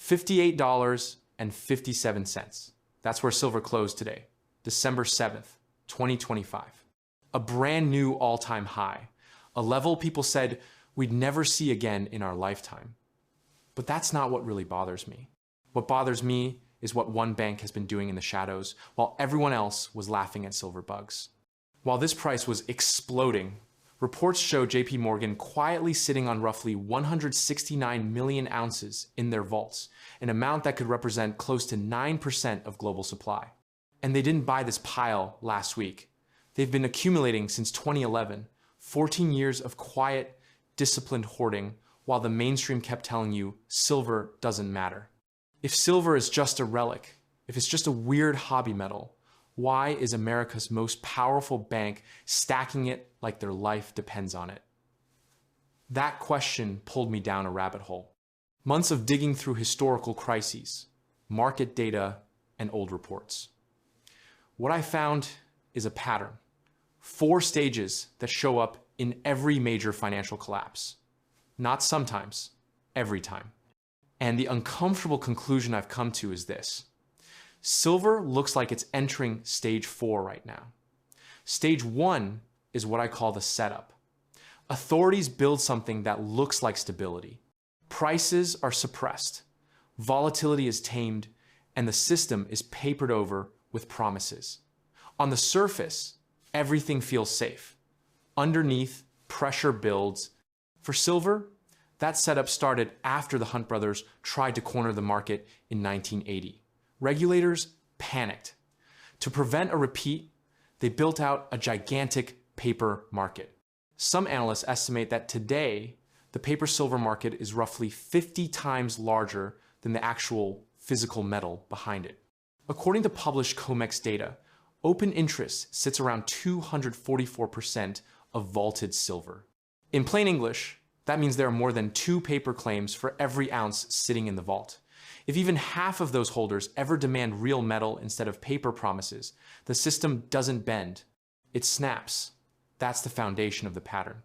$58.57. That's where silver closed today, December 7th, 2025. A brand new all-time high, a level people said we'd never see again in our lifetime. But that's not what really bothers me. What bothers me is what one bank has been doing in the shadows while everyone else was laughing at silver bugs. While this price was exploding, reports show JPMorgan quietly sitting on roughly 169 million ounces in their vaults, an amount that could represent close to 9% of global supply. And they didn't buy this pile last week. They've been accumulating since 2011, 14 years of quiet, disciplined hoarding, while the mainstream kept telling you silver doesn't matter. If silver is just a relic, if it's just a weird hobby metal, why is America's most powerful bank stacking it like their life depends on it? That question pulled me down a rabbit hole. Months of digging through historical crises, market data, and old reports. What I found is a pattern. 4 stages that show up in every major financial collapse. Not sometimes, every time. And the uncomfortable conclusion I've come to is this. Silver looks like it's entering stage 4 right now. Stage 1 is what I call the setup. Authorities build something that looks like stability. Prices are suppressed, volatility is tamed, and the system is papered over with promises. On the surface, everything feels safe. Underneath, pressure builds. For silver, that setup started after the Hunt brothers tried to corner the market in 1980. Regulators panicked. To prevent a repeat, they built out a gigantic paper market. Some analysts estimate that today, the paper silver market is roughly 50 times larger than the actual physical metal behind it. According to published COMEX data, open interest sits around 244% of vaulted silver. In plain English, that means there are more than 2 paper claims for every ounce sitting in the vault. If even half of those holders ever demand real metal instead of paper promises, the system doesn't bend, it snaps. That's the foundation of the pattern.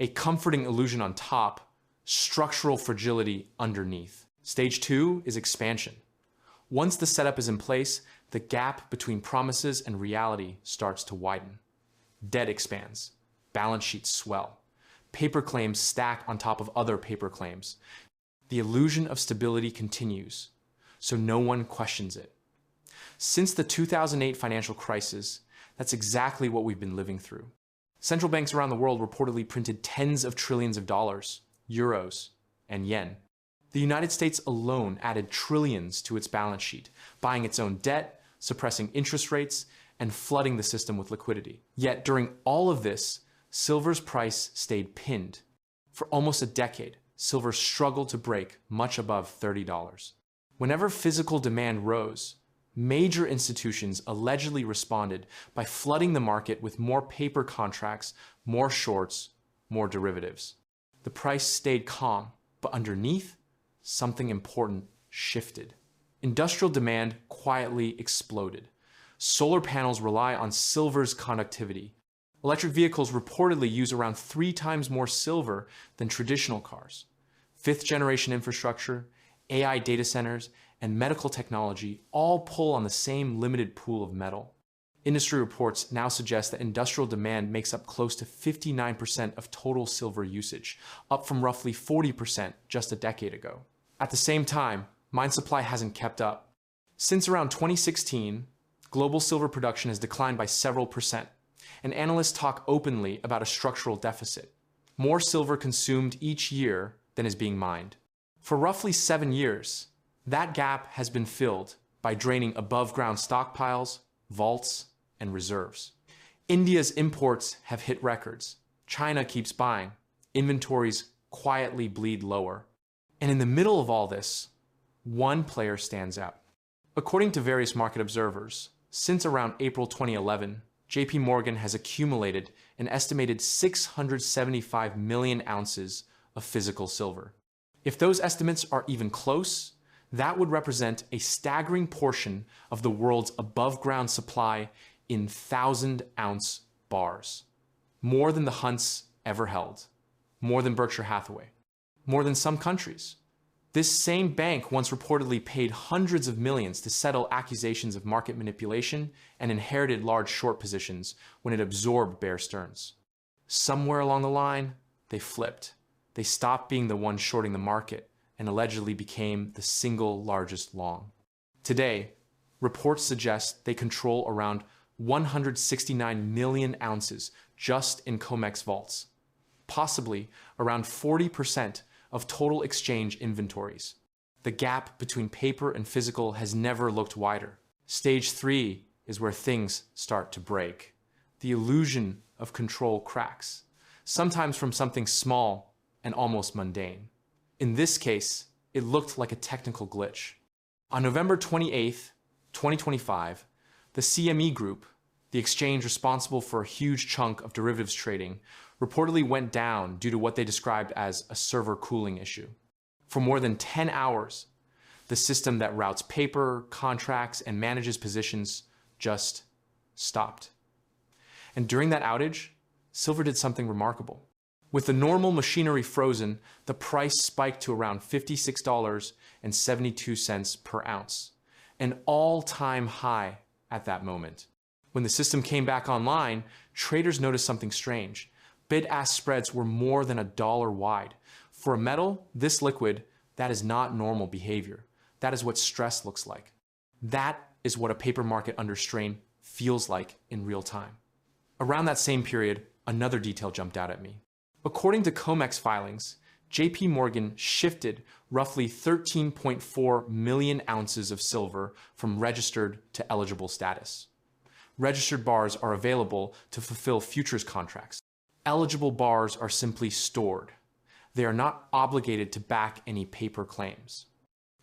A comforting illusion on top, structural fragility underneath. Stage 2 is expansion. Once the setup is in place, the gap between promises and reality starts to widen. Debt expands, balance sheets swell. Paper claims stack on top of other paper claims. The illusion of stability continues, so no one questions it. Since the 2008 financial crisis, that's exactly what we've been living through. Central banks around the world reportedly printed tens of trillions of dollars, euros, and yen. The United States alone added trillions to its balance sheet, buying its own debt, suppressing interest rates, and flooding the system with liquidity. Yet during all of this, silver's price stayed pinned. For almost a decade, silver struggled to break much above $30. Whenever physical demand rose, major institutions allegedly responded by flooding the market with more paper contracts, more shorts, more derivatives. The price stayed calm, but underneath, something important shifted. Industrial demand quietly exploded. Solar panels rely on silver's conductivity. Electric vehicles reportedly use around 3 times more silver than traditional cars. 5th-generation infrastructure, AI data centers, and medical technology all pull on the same limited pool of metal. Industry reports now suggest that industrial demand makes up close to 59% of total silver usage, up from roughly 40% just a decade ago. At the same time, mine supply hasn't kept up. Since around 2016, global silver production has declined by several percent, and analysts talk openly about a structural deficit. More silver consumed each year than is being mined. For roughly 7 years, that gap has been filled by draining above-ground stockpiles, vaults, and reserves. India's imports have hit records. China keeps buying. Inventories quietly bleed lower. And in the middle of all this, one player stands out. According to various market observers, since around April 2011, JPMorgan has accumulated an estimated 675 million ounces of physical silver. If those estimates are even close, that would represent a staggering portion of the world's above-ground supply in 1,000-ounce bars. More than the Hunts ever held. More than Berkshire Hathaway. More than some countries. This same bank once reportedly paid hundreds of millions to settle accusations of market manipulation and inherited large short positions when it absorbed Bear Stearns. Somewhere along the line, they flipped. They stopped being the one shorting the market and allegedly became the single largest long. Today, reports suggest they control around 169 million ounces just in COMEX vaults, possibly around 40% of total exchange inventories. The gap between paper and physical has never looked wider. Stage 3 is where things start to break. The illusion of control cracks, sometimes from something small and almost mundane. In this case, it looked like a technical glitch. On November 28, 2025, the CME Group, the exchange responsible for a huge chunk of derivatives trading, reportedly went down due to what they described as a server cooling issue. For more than 10 hours, the system that routes paper, contracts, and manages positions just stopped. And during that outage, silver did something remarkable. With the normal machinery frozen, the price spiked to around $56.72 per ounce, an all-time high at that moment. When the system came back online, traders noticed something strange. Bid-ask spreads were more than $1 wide. For a metal this liquid, that is not normal behavior. That is what stress looks like. That is what a paper market under strain feels like in real time. Around that same period, another detail jumped out at me. According to COMEX filings, JPMorgan shifted roughly 13.4 million ounces of silver from registered to eligible status. Registered bars are available to fulfill futures contracts. Eligible bars are simply stored. They are not obligated to back any paper claims.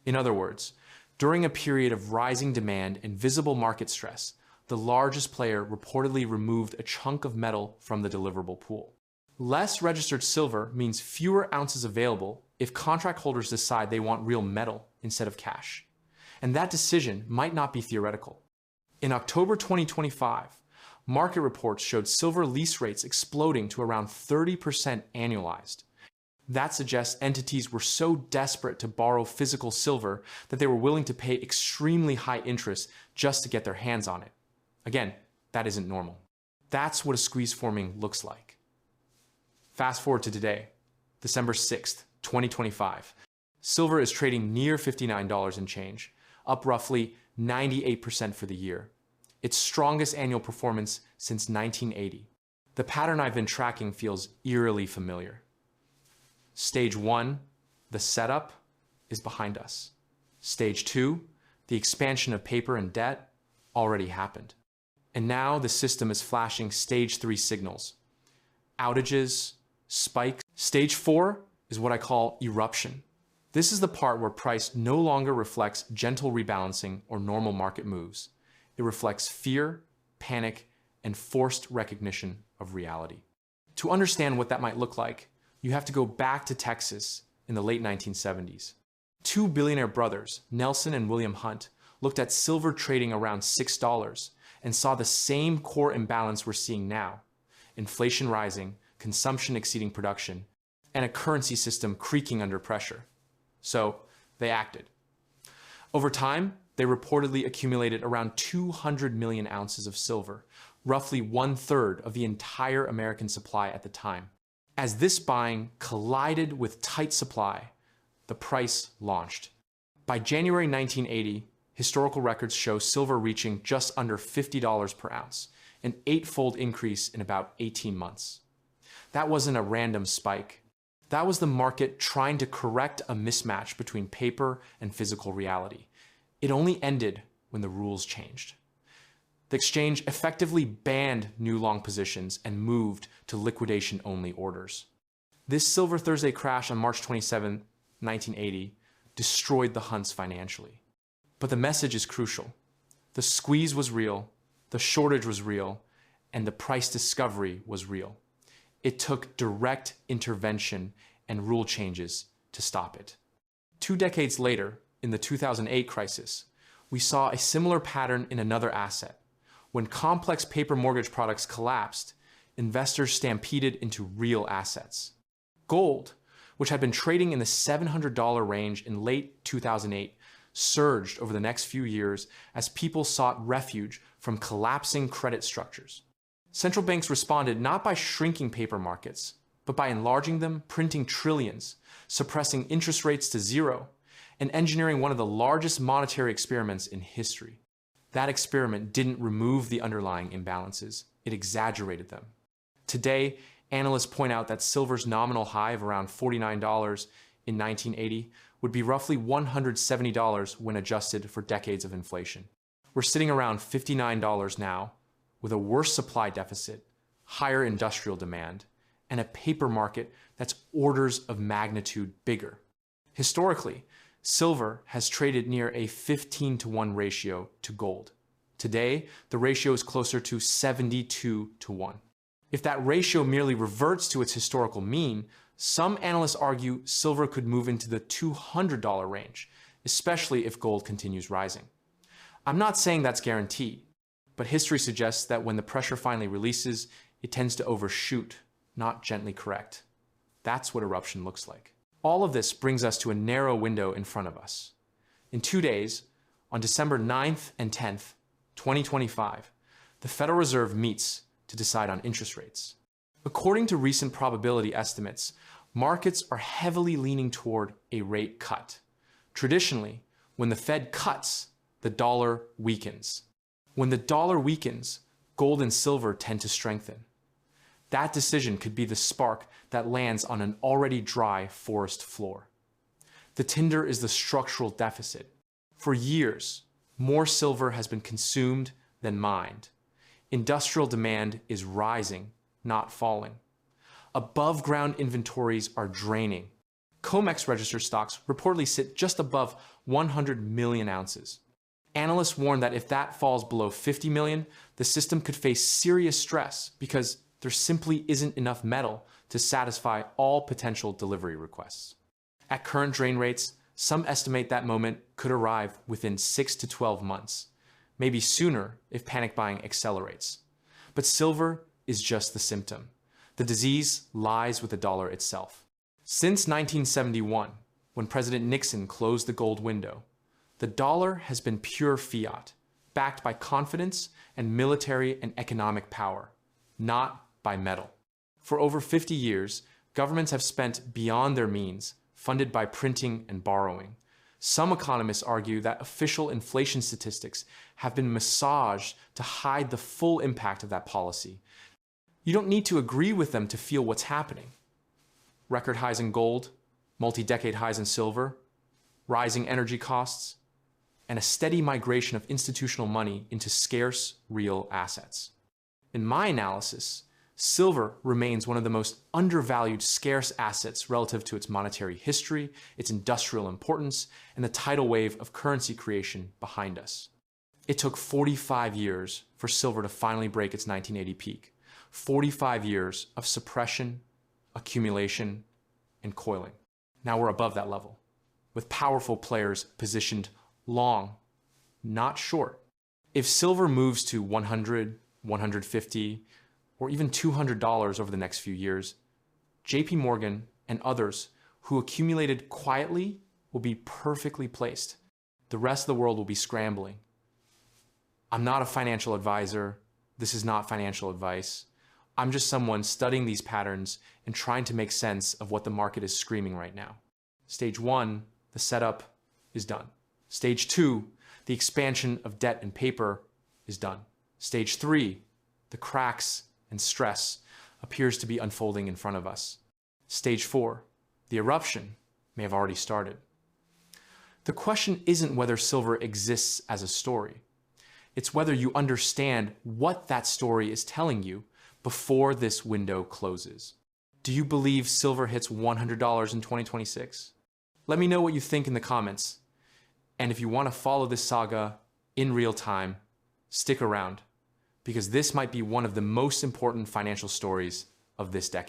In other words, during a period of rising demand and visible market stress, the largest player reportedly removed a chunk of metal from the deliverable pool. Less registered silver means fewer ounces available if contract holders decide they want real metal instead of cash. And that decision might not be theoretical. In October 2025, market reports showed silver lease rates exploding to around 30% annualized. That suggests entities were so desperate to borrow physical silver that they were willing to pay extremely high interest just to get their hands on it. Again, that isn't normal. That's what a squeeze forming looks like. Fast forward to today, December 6th, 2025. Silver is trading near $59 and change, up roughly 98% for the year. Its strongest annual performance since 1980. The pattern I've been tracking feels eerily familiar. Stage 1, the setup, is behind us. Stage 2, the expansion of paper and debt, already happened. And now the system is flashing stage 3 signals. Outages, spikes. Stage 4 is what I call eruption. This is the part where price no longer reflects gentle rebalancing or normal market moves. It reflects fear, panic, and forced recognition of reality. To understand what that might look like, you have to go back to Texas in the late 1970s. Two billionaire brothers, Nelson and William Hunt, looked at silver trading around $6 and saw the same core imbalance we're seeing now: inflation rising, consumption exceeding production, and a currency system creaking under pressure. So they acted. Over time, they reportedly accumulated around 200 million ounces of silver, roughly 1/3 of the entire American supply at the time. As this buying collided with tight supply, the price launched. By January 1980, historical records show silver reaching just under $50 per ounce, an 8-fold increase in about 18 months. That wasn't a random spike. That was the market trying to correct a mismatch between paper and physical reality. It only ended when the rules changed. The exchange effectively banned new long positions and moved to liquidation-only orders. This Silver Thursday crash on March 27, 1980, destroyed the Hunts financially. But the message is crucial. The squeeze was real, the shortage was real, and the price discovery was real. It took direct intervention and rule changes to stop it. 2 decades later, in the 2008 crisis, we saw a similar pattern in another asset. When complex paper mortgage products collapsed, investors stampeded into real assets. Gold, which had been trading in the $700 range in late 2008, surged over the next few years as people sought refuge from collapsing credit structures. Central banks responded not by shrinking paper markets, but by enlarging them, printing trillions, suppressing interest rates to zero, and engineering one of the largest monetary experiments in history. That experiment didn't remove the underlying imbalances, it exaggerated them. Today, analysts point out that silver's nominal high of around $49 in 1980 would be roughly $170 when adjusted for decades of inflation. We're sitting around $59 now, with a worse supply deficit, higher industrial demand, and a paper market that's orders of magnitude bigger. Historically, silver has traded near a 15-to-1 ratio to gold. Today, the ratio is closer to 72-to-1. If that ratio merely reverts to its historical mean, some analysts argue silver could move into the $200 range, especially if gold continues rising. I'm not saying that's guaranteed, but history suggests that when the pressure finally releases, it tends to overshoot, not gently correct. That's what eruption looks like. All of this brings us to a narrow window in front of us. In 2 days, on December 9th and 10th, 2025, the Federal Reserve meets to decide on interest rates. According to recent probability estimates, markets are heavily leaning toward a rate cut. Traditionally, when the Fed cuts, the dollar weakens. When the dollar weakens, gold and silver tend to strengthen. That decision could be the spark that lands on an already dry forest floor. The tinder is the structural deficit. For years, more silver has been consumed than mined. Industrial demand is rising, not falling. Above-ground inventories are draining. COMEX registered stocks reportedly sit just above 100 million ounces. Analysts warn that if that falls below 50 million, the system could face serious stress because there simply isn't enough metal to satisfy all potential delivery requests. At current drain rates, some estimate that moment could arrive within 6 to 12 months, maybe sooner if panic buying accelerates. But silver is just the symptom. The disease lies with the dollar itself. Since 1971, when President Nixon closed the gold window, the dollar has been pure fiat, backed by confidence and military and economic power, not by metal. For over 50 years, governments have spent beyond their means, funded by printing and borrowing. Some economists argue that official inflation statistics have been massaged to hide the full impact of that policy. You don't need to agree with them to feel what's happening. Record highs in gold, multi-decade highs in silver, rising energy costs, and a steady migration of institutional money into scarce, real assets. In my analysis, silver remains one of the most undervalued scarce assets relative to its monetary history, its industrial importance, and the tidal wave of currency creation behind us. It took 45 years for silver to finally break its 1980 peak. 45 years of suppression, accumulation, and coiling. Now we're above that level, with powerful players positioned long, not short. If silver moves to $100, $150, or even $200 over the next few years, JPMorgan and others who accumulated quietly will be perfectly placed. The rest of the world will be scrambling. I'm not a financial advisor. This is not financial advice. I'm just someone studying these patterns and trying to make sense of what the market is screaming right now. Stage 1, the setup, is done. Stage 2, the expansion of debt and paper, is done. Stage 3, the cracks and stress appears to be unfolding in front of us. Stage 4, the eruption, may have already started. The question isn't whether silver exists as a story. It's whether you understand what that story is telling you before this window closes. Do you believe silver hits $100 in 2026? Let me know what you think in the comments. And if you want to follow this saga in real time, stick around, because this might be one of the most important financial stories of this decade.